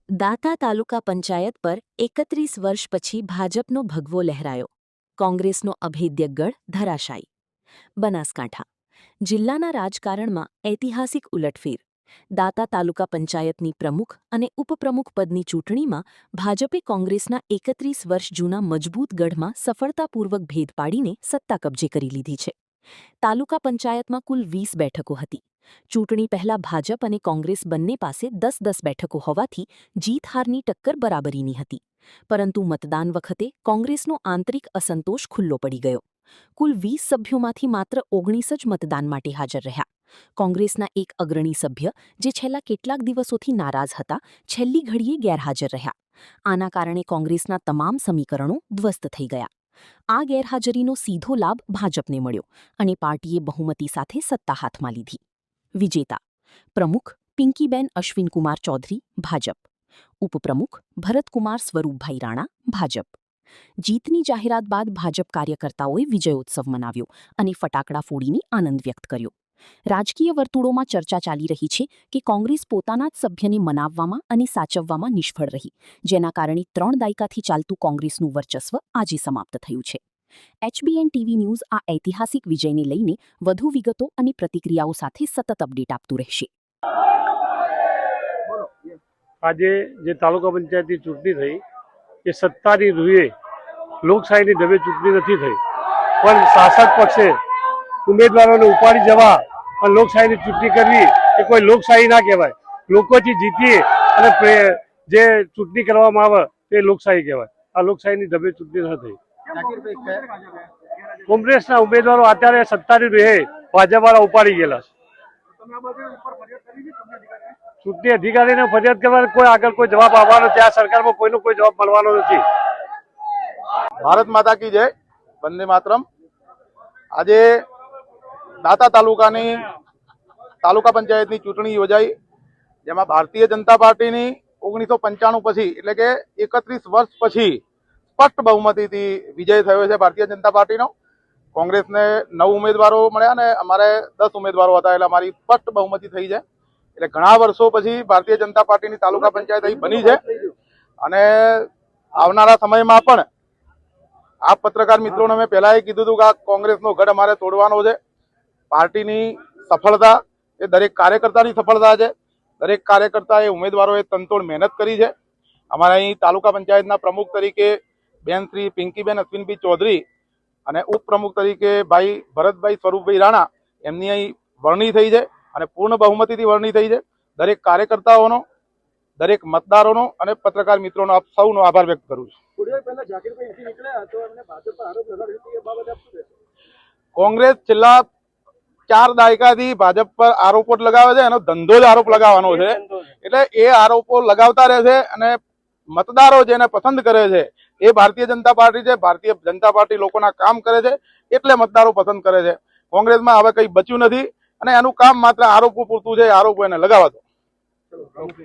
દાતા તાલુકા પંચાયત પર 31 વર્ષ પછી ભાજપનો ભગવો લહેરાયો. કોંગ્રેસનો અભેદ્ય ગઢ ધરાશાયી. બનાસકાંઠા જિલ્લાના રાજકારણમાં ઐતિહાસિક ઉલટફેર. દાતા તાલુકા પંચાયતની પ્રમુખ અને ઉપપ્રમુખ પદની ચૂંટણીમાં ભાજપે કોંગ્રેસના 31 વર્ષ જૂના મજબૂત ગઢમાં સફળતાપૂર્વક ભેદ પાડીને સત્તા કબજે કરી લીધી છે. તાલુકા પંચાયતમાં કુલ 20 બેઠકો હતી. ચૂંટણી પહેલા ભાજપ અને કોંગ્રેસ બંને પાસે 10-10 બેઠકો હોવાથી જીત હારની ટક્કર બરાબરીની હતી. પરંતુ મતદાન વખતે કોંગ્રેસનો આંતરિક અસંતોષ ખુલ્લો પડી ગયો. કુલ 20 સભ્યોમાંથી માત્ર 19 જ મતદાન માટે હાજર રહ્યા. કોંગ્રેસના એક અગ્રણી સભ્ય, જે છેલ્લા કેટલાક દિવસોથી નારાજ હતા, છેલ્લી ઘડીએ ગેરહાજર રહ્યા. આના કારણે કોંગ્રેસના તમામ સમીકરણો ધ્વસ્ત થઈ ગયા. આ ગેરહાજરીનો સીધો લાભ ભાજપને મળ્યો અને પાર્ટીએ બહુમતી સાથે સત્તા હાથમાં લીધી. વિજેતા પ્રમુખ પિંકીબેન અશ્વિનકુમાર ચૌધરી, ભાજપ. ઉપપ્રમુખ ભરતકુમાર સ્વરૂપભાઈ રાણા, ભાજપ. જીતની જાહેરાત બાદ ભાજપ કાર્યકર્તાઓએ વિજયોત્સવ મનાવ્યો અને ફટાકડા ફોડીને આનંદ વ્યક્ત કર્યો. રાજકીય વર્તુળોમાં ચર્ચા ચાલી રહી છે કે કોંગ્રેસ પોતાના જ સભ્યને મનાવવામાં અને સાચવવામાં નિષ્ફળ રહી, જેના કારણે 3 દાયકાથી ચાલતું કોંગ્રેસનું વર્ચસ્વ આજે સમાપ્ત થયું છે. HBN TV ન્યૂઝ આ ઐતિહાસિક વિજયને લઈને વધુ વિગતો અને પ્રતિક્રિયાઓ સાથે સતત અપડેટ આપતું રહેશે. આજે જે તાલુકા પંચાયતની ચૂંટણી થઈ એ સત્તાની રૂએ લોકશાહીની ઢબે ચૂંટણી નથી થઈ, પણ શાસક પક્ષે ઉમેદવારોને ઉપાડી જવા અને લોકશાહીની ચૂંટણી કરવી એ કોઈ લોકશાહી ના કહેવાય. લોકોથી જીતીએ અને જે ચૂંટણી કરવામાં આવે તે લોકશાહી કહેવાય. આ લોકશાહીની ઢબે ચૂંટણી ન થઈ. કોંગ્રેસના ઉમેદવારો અત્યારે સત્તાની રૂએ ભાજપવાળા ઉપાડી ગયેલા છે. ચૂંટણી અધિકારીને ફરિયાદ કરવાની કોઈ આગળ કોઈ જવાબ આવવાનો નથી. આ સરકારમાં કોઈનો કોઈ જવાબ મળવાનો નથી. ભારત માતા કી જય, વંદે માતરમ. આજે દાતા તાલુકાની તાલુકા પંચાયતની ચૂંટણી યોજાઈ, જેમાં ભારતીય જનતા પાર્ટીની 1995 પછી એટલે કે 31 વર્ષ પછી સ્પષ્ટ બહુમતીથી વિજય થયો છે ભારતીય જનતા પાર્ટીનો. કોંગ્રેસને 9 ઉમેદવારો મળ્યા અને અમારે 10 ઉમેદવારો હતા, એટલે અમારી સ્પષ્ટ બહુમતી થઈ છે. એટલે ઘણા વર્ષો પછી ભારતીય જનતા પાર્ટીની તાલુકા પંચાયત અહીં બની છે અને આવનારા સમયમાં પણ આ પત્રકાર મિત્રોને મેં પહેલા કીધું હતું કે આ કોંગ્રેસનો ગઢ અમારે તોડવાનો છે. પાર્ટીની સફળતા એ દરેક કાર્યકર્તાની સફળતા છે. દરેક કાર્યકર્તાએ ઉમેદવારોએ તનતોડ મહેનત કરી છે. અમારા અહીં તાલુકા પંચાયતના પ્રમુખ તરીકે બેન શ્રી પિંકીબેન અશ્વિનભાઈ ચૌધરી અને ઉપપ્રમુખ તરીકે ભાઈ ભરતભાઈ સ્વરૂપભાઈ રાણા એમની અહીં વરણી થઈ છે અને પૂર્ણ બહુમતીથી વરણી થઈ છે. દરેક કાર્યકર્તાઓનો, દરેક મતદારોનો અને પત્રકાર મિત્રોનો આપ સૌનો આભાર વ્યક્ત કરું છું. કોંગ્રેસ છેલ્લા 4 દાયકાથી ભાજપ પર આરોપો લગાવે છે. એનો ધંધો જ આરોપ લગાવવાનો છે. એટલે એ આરોપો લગાવતા રહેશે અને મતદારો જેને પસંદ કરે છે એ ભારતીય જનતા પાર્ટી છે. ભારતીય જનતા પાર્ટી લોકોના કામ કરે છે એટલે મતદારો પસંદ કરે છે. કોંગ્રેસમાં હવે કંઈ બચ્યું નથી અને એનું કામ માત્ર આરોપો પૂરતું છે. આરોપો એને લગાવવા દો.